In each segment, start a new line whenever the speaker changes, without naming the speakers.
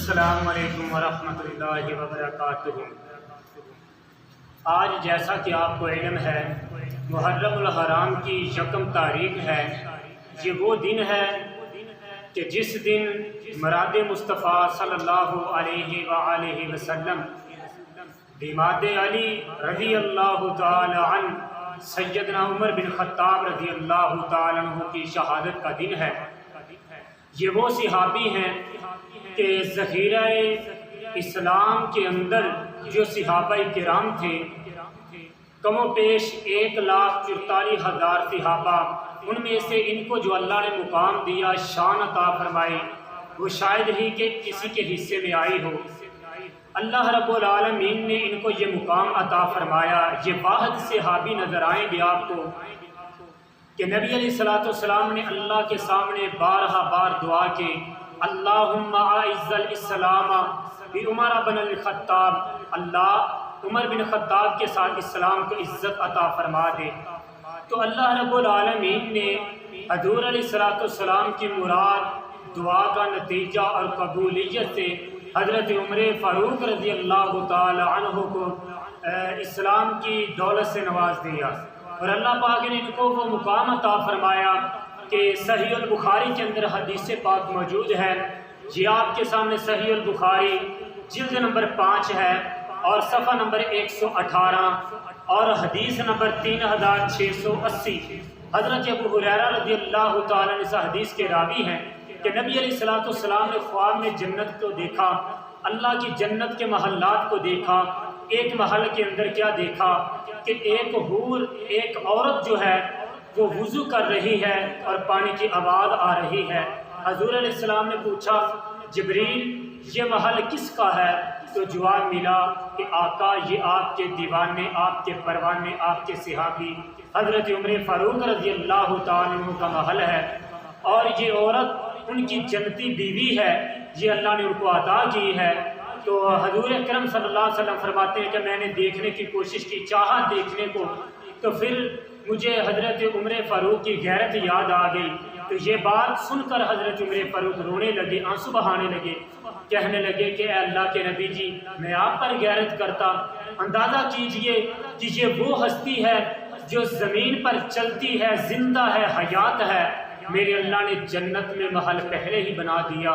السلام علیکم ورحمۃ اللہ وبرکاتہ۔ آج جیسا کہ آپ کو علم ہے محرم الحرام کی یکم تاریخ ہے۔ یہ وہ دن ہے کہ جس دن مراد مصطفیٰ صلی اللہ علیہ وآلہ وسلم داماد علی رضی اللہ تعالی عنہ سیدنا عمر بن خطاب رضی اللہ تعالی عنہ کی شہادت کا دن ہے۔ یہ وہ صحابی ہیں کہ ذخیرہ اسلام کے اندر جو صحابہ کرام تھے کم و بیش 1,44,000 صحابہ، ان میں سے ان کو جو اللہ نے مقام دیا، شان عطا فرمائی، وہ شاید ہی کہ کسی کے حصے میں آئی ہو۔ اللہ رب العالمین نے ان کو یہ مقام عطا فرمایا۔ یہ واحد صحابی نظر آئیں گے آپ کو کہ نبی علیہ السلام نے اللہ کے سامنے بارہا بار دعا کی، اللہم اعز الاسلام بعمر بن الخطاب، اللہ عمر بن خطاب کے ساتھ اسلام کو عزت عطا فرما دے۔ تو اللہ رب العالمین نے حضور علیہ السلام کی مراد دعا کا نتیجہ اور قبولیت سے حضرت عمر فاروق رضی اللہ تعالی عنہ کو اسلام کی دولت سے نواز دیا، اور اللہ پاک نے ان کو وہ مقام عطا فرمایا کہ صحیح البخاری کے اندر حدیث پاک موجود ہے۔ یہ آپ کے سامنے صحیح البخاری جلد نمبر 5 ہے اور صفحہ نمبر 118 اور حدیث نمبر 3680۔ حضرت ابو ہریرہ رضی اللہ تعالیٰ عنہ اس حدیث کے راوی ہیں کہ نبی علیہ السلام نے خواب میں جنت کو دیکھا، اللہ کی جنت کے محلات کو دیکھا۔ ایک محل کے اندر کیا دیکھا کہ ایک حور، ایک عورت جو ہے وہ وضو کر رہی ہے اور پانی کی آواز آ رہی ہے۔ حضور علیہ السلام نے پوچھا، جبریل یہ محل کس کا ہے؟ تو جواب ملا کہ آقا یہ آپ کے دیوانے، آپ کے پروانے، آپ کے صحابی حضرت عمر فاروق رضی اللہ تعالیٰ عنہ کا محل ہے، اور یہ عورت ان کی جنتی بیوی ہے، یہ اللہ نے ان کو عطا کی ہے۔ تو حضور اکرم صلی اللہ علیہ وسلم فرماتے ہیں کہ میں نے دیکھنے کی کوشش کی، چاہا دیکھنے کو، تو پھر مجھے حضرت عمر فاروق کی غیرت یاد آ گئی۔ تو یہ بات سن کر حضرت عمر فاروق رونے لگے، آنسو بہانے لگے، کہنے لگے کہ اے اللہ کے نبی جی، میں آپ پر غیرت کرتا، اندازہ کیجئے کہ یہ وہ ہستی ہے جو زمین پر چلتی ہے، زندہ ہے، حیات ہے، میرے اللہ نے جنت میں محل پہلے ہی بنا دیا،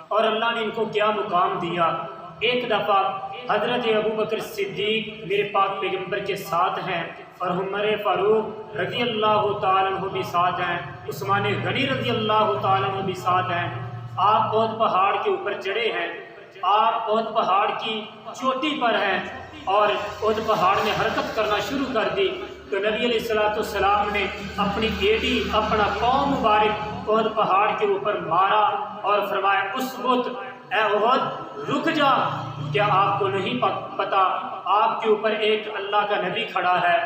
اور اللہ نے ان کو کیا مقام دیا۔ ایک دفعہ حضرت ابوبکر صدیق میرے پاک پیغمبر کے ساتھ ہیں، اور عمر فاروق رضی اللہ تعالیٰ عنہ بھی ساتھ ہیں، عثمان غنی رضی اللہ تعالیٰ عنہ بھی ساتھ ہیں۔ آپ بہت پہاڑ کے اوپر چڑھے ہیں، آپ بہت پہاڑ کی چوٹی پر ہیں، اور بہت پہاڑ نے حرکت کرنا شروع کر دی۔ تو نبی علیہ السلام نے اپنی ایڈی، اپنا پاؤں مبارک بہت پہاڑ کے اوپر مارا اور فرمایا، اس وقت اے احد رک جا، کیا آپ کو نہیں پتا آپ کے اوپر ایک اللہ کا نبی کھڑا ہے،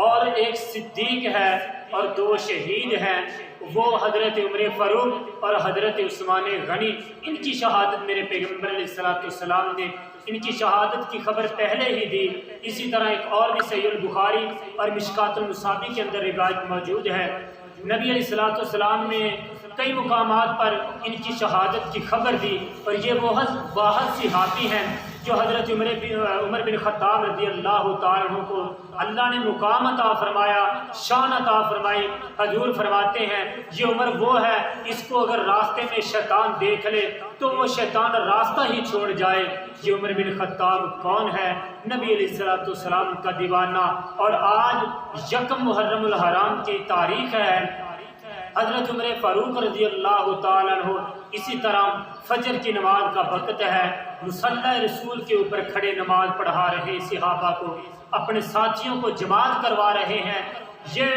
اور ایک صدیق ہے، اور 2 شہید ہیں، وہ حضرت عمر فاروق اور حضرت عثمان غنی۔ ان کی شہادت میرے پیغمبر علیہ السلام نے ان کی شہادت کی خبر پہلے ہی دی۔ اسی طرح ایک اور بھی صحیح البخاری اور مشکات المصابیح کے اندر روایت موجود ہے۔ نبی علیہ السلام نے کئی مقامات پر ان کی شہادت کی خبر دی، اور یہ وہ واحد صحابی ہیں جو حضرت عمر بن خطاب رضی اللہ تعالیٰ عنہ کو اللہ نے مقام عطا فرمایا، شان عطا فرمائی۔ حضور فرماتے ہیں یہ عمر وہ ہے، اس کو اگر راستے میں شیطان دیکھ لے تو وہ شیطان راستہ ہی چھوڑ جائے۔ یہ عمر بن خطاب کون ہے؟ نبی علیہ السلام کا دیوانہ۔ اور آج یکم محرم الحرام کی تاریخ ہے، حضرت عمر فاروق رضی اللہ تعالیٰ عنہ اسی طرح فجر کی نماز کا وقت ہے، مصلی رسول کے اوپر کھڑے نماز پڑھا رہے صحابہ کو، اپنے ساتھیوں کو جماعت کروا رہے ہیں۔ یہ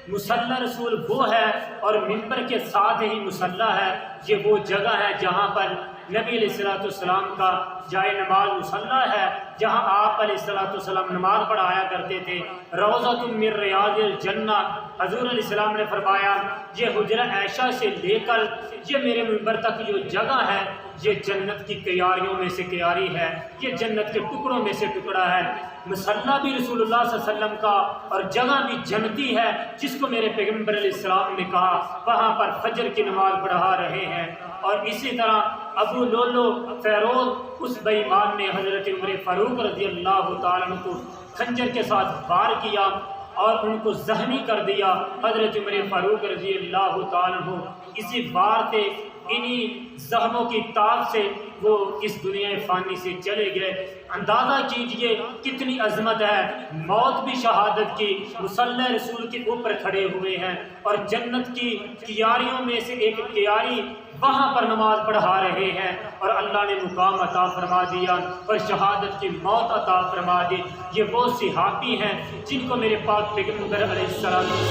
مصلی رسول وہ ہے، اور منبر کے ساتھ ہی مصلی ہے، یہ وہ جگہ ہے جہاں پر نبی علیہ السلام کا جائے نماز مصلی ہے، جہاں آپ علیہ السلام نماز پڑھایا کرتے تھے۔ روضۃ من ریاض الجنہ، حضور علیہ السلام نے فرمایا یہ حجرہ عائشہ سے لے کر یہ میرے منبر تک جو جگہ ہے، یہ جنت کی کیاریوں میں سے کیاری ہے، یہ جنت کے ٹکڑوں میں سے ٹکڑا ہے۔ مصلی بھی رسول اللہ صلی اللہ علیہ وسلم کا، اور جگہ بھی جنتی ہے جس کو میرے پیغمبر علیہ السلام نے کہا، وہاں پر فجر کی نماز پڑھا رہے ہیں۔ اور اسی طرح ابو لولو فیروز اس بے ایمان نے حضرت عمر فاروق رضی اللہ تعالیٰ عنہ کو خنجر کے ساتھ وار کیا اور ان کو زخمی کر دیا۔ حضرت عمر فاروق رضی اللہ تعالیٰ عنہ اسی وار سے انہی زخموں کی تاب سے وہ اس دنیا فانی سے چلے گئے۔ اندازہ کیجئے کتنی عظمت ہے، موت بھی شہادت کی، مصلی رسول کے اوپر کھڑے ہوئے ہیں اور جنت کی کیاریوں میں سے ایک کیاری وہاں پر نماز پڑھا رہے ہیں اور اللہ نے مقام عطا فرما دیا اور شہادت کی موت عطا فرما دی۔ یہ وہ صحابی ہیں جن کو میرے پاک پیغمبر علیہ السلام نے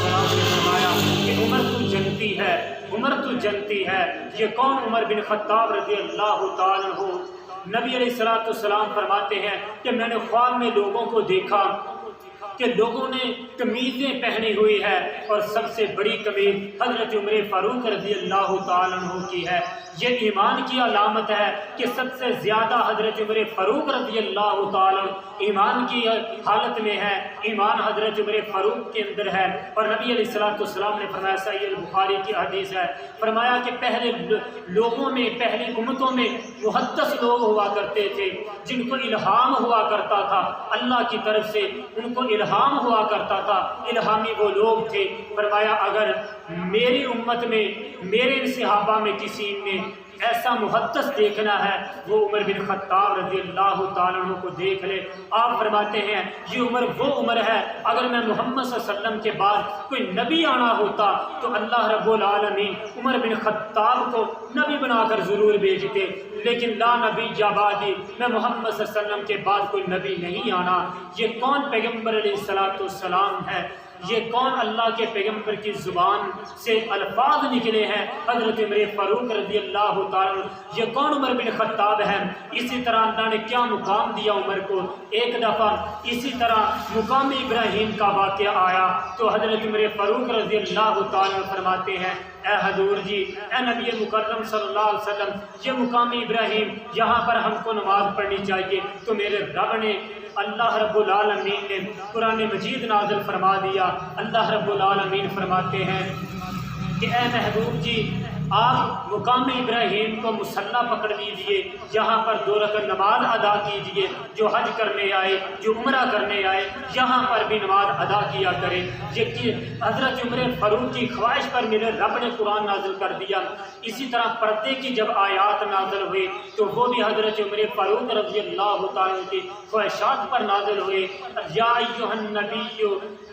فرمایا کہ عمر تو جنتی ہے، عمر تو جنتی ہے۔ یہ کون؟ عمر بن خطاب رضی اللہ تعالیٰ عنہ۔ نبی علیہ السلام فرماتے ہیں کہ میں نے خواب میں لوگوں کو دیکھا کہ لوگوں نے قمیضیں پہنی ہوئی ہے اور سب سے بڑی قمیض حضرت عمر فاروق رضی اللہ تعالیٰ عنہ کی ہے۔ یہ ایمان کی علامت ہے کہ سب سے زیادہ حضرت عمر فاروق رضی اللہ تعالیٰ ایمان کی حالت میں ہے، ایمان حضرت عمر فاروق کے اندر ہے۔ اور نبی علیہ السلام نے فرمایا، صحیح بخاری کی حدیث ہے، فرمایا کہ پہلے لوگوں میں، پہلی امتوں میں محدث لوگ ہوا کرتے تھے جن کو الہام ہوا کرتا تھا اللہ کی طرف سے، ان کو الہام ہوا کرتا تھا، الہامی وہ لوگ تھے۔ فرمایا اگر میری امت میں، میرے صحابہ میں کسی نے ایسا محدث دیکھنا ہے وہ عمر بن خطاب رضی اللہ تعالیٰ عنہ کو دیکھ لے۔ آپ فرماتے ہیں یہ عمر وہ عمر ہے، اگر میں محمد صلی اللہ علیہ وسلم کے بعد کوئی نبی آنا ہوتا تو اللہ رب العالمین عمر بن خطاب کو نبی بنا کر ضرور بھیجتے، لیکن لا نبی بعدی، میں محمد صلی اللہ علیہ وسلم کے بعد کوئی نبی نہیں آنا۔ یہ کون پیغمبر علیہ السلام ہے؟ یہ کون اللہ کے پیغمبر کی زبان سے الفاظ نکلے ہیں؟ حضرت عمر فاروق رضی اللہ تعالیٰ۔ یہ کون عمر بن خطاب ہے؟ اسی طرح اللہ نے کیا مقام دیا عمر کو۔ ایک دفعہ اسی طرح مقام ابراہیم کا واقعہ آیا تو حضرت عمر فاروق رضی اللہ تعالیٰ فرماتے ہیں، اے حضور جی، اے نبی مکرم صلی اللہ علیہ وسلم، یہ مقام ابراہیم، یہاں پر ہم کو نماز پڑھنی چاہیے۔ تو میرے رب نے، اللہ رب العالمین نے قرآن مجید نازل فرما دیا۔ اللہ رب العالمین فرماتے ہیں کہ اے محبوب جی، آپ مقام ابراہیم کو مصلی پکڑ لیجئے، یہاں پر 2 رکعت نماز ادا کیجئے۔ جو حج کرنے آئے، جو عمرہ کرنے آئے، یہاں پر بھی نماز ادا کیا کریں۔ یہ کہ حضرت عمر فاروق کی خواہش پر میرے رب نے قرآن نازل کر دیا۔ اسی طرح پردے کی جب آیات نازل ہوئی تو وہ بھی حضرت عمر فاروق رضی اللہ تعالیٰ کی خواہشات پر نازل ہوئے۔ یا ایھا النبی،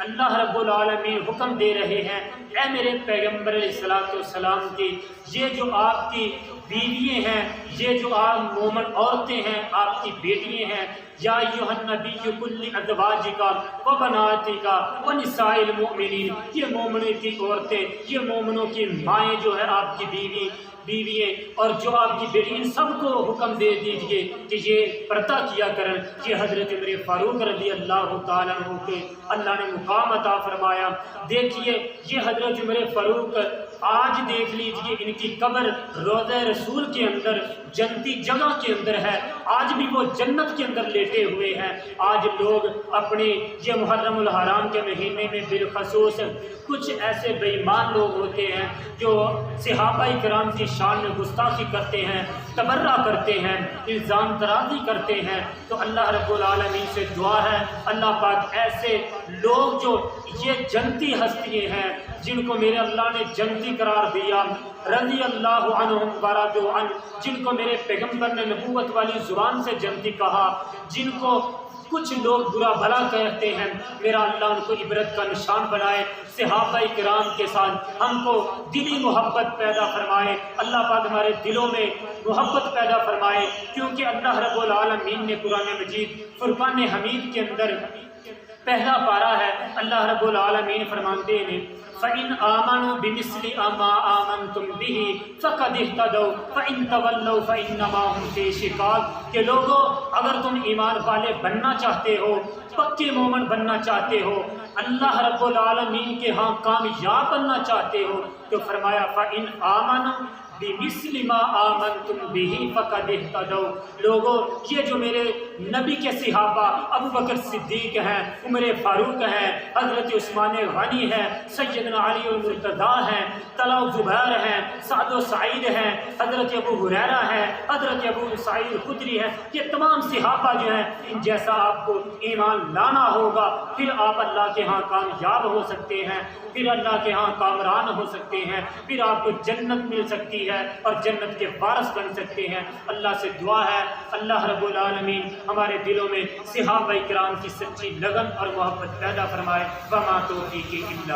اللہ رب العالمین حکم دے رہے ہیں، اے میرے پیغمبر علیہ السلام کی، یہ جو آپ کی بیوییں ہیں، یہ جو آپ مومن عورتیں ہیں، آپ کی بیٹیاں ہیں، یا ایھا النبی کل ازواجک و بناتک و نساء المؤمنین، یہ مومنوں کی عورتیں، یہ مومنوں کی مائیں جو ہے آپ کی بیوییں اور جو آپ کی بیٹی، ان سب کو حکم دے دیجئے کہ یہ پردہ کیا کریں۔ یہ حضرت عمر فاروق رضی اللہ تعالیٰ عنہ کے اللہ نے مقام عطا فرمایا۔ دیکھیے یہ حضرت عمر فاروق، آج دیکھ لیجئے ان کی قبر روضہ رسول کے اندر، جنتی جگہ کے اندر ہے، آج بھی وہ جنت کے اندر لیٹے ہوئے ہیں۔ آج لوگ اپنے یہ محرم الحرام کے مہینے میں بالخصوص کچھ ایسے بے ایمان لوگ ہوتے ہیں جو صحابہ کرام کی شان میں گستاخی کرتے ہیں، تبرہ کرتے ہیں، الزام ترازی کرتے ہیں۔ تو اللہ رب العالمین سے دعا ہے، اللہ پاک ایسے لوگ جو یہ جنتی ہستیاں ہیں، جن کو میرے اللہ نے جنتی قرار دیا، رضی اللہ عنہم ورضوا عنہ، جن کو میرے پیغمبر نے نبوت والی زبان سے جنتی کہا، جن کو کچھ لوگ برا بھلا کہتے ہیں، میرا اللہ ان کو عبرت کا نشان بنائے۔ صحابہ کرام کے ساتھ ہم کو دلی محبت پیدا فرمائے، اللہ پاک ہمارے دلوں میں محبت پیدا فرمائے، کیونکہ اللہ رب العالمین نے قرآن مجید فرقان حمید کے اندر پہلا پارہ ہے، اللہ رب العالمین فرماتے ہیں فَإِنْ آمَنُوا بِمِثْلِ مَا آمَنْتُمْ بِهِ فَقَدِ اهْتَدَوْا وَإِنْ تَوَلَّوْا فَإِنَّمَا هُمْ فِي شِقَاقٍ۔ کہ لوگو اگر تم ایمان والے بننا چاہتے ہو، پکے مومن بننا چاہتے ہو، اللہ رب العالمین کے ہاں کامیاب بننا چاہتے ہو، تو فرمایا فَإِنْ آمَنُوا بِمِثْلِ مَا آمَنْتُمْ بِهِ فَقَدِ اهْتَدَوْا۔ لوگوں یہ جو میرے نبی کے صحابہ ابو بکر صدیق ہیں، عمر فاروق ہیں، حضرت عثمان غنی ہیں، سیدنا علی المرتضیٰ ہیں، طلحہ و زبیر ہیں، سعد و سعید ہیں، حضرت ابو ہریرہ ہیں، حضرت ابو سعید خدری ہیں، یہ تمام صحابہ جو ہیں، ان جیسا آپ کو ایمان لانا ہوگا، پھر آپ اللہ کے ہاں کامیاب ہو سکتے ہیں، پھر اللہ کے ہاں کامران ہو سکتے ہیں، پھر آپ کو جنت مل سکتی ہے اور جنت کے وارث بن سکتے ہیں۔ اللہ سے دعا ہے اللہ رب العالمین ہمارے دلوں میں صحابہ کرام کی سچی لگن اور محبت پیدا فرمائے۔ وما توفیقی الا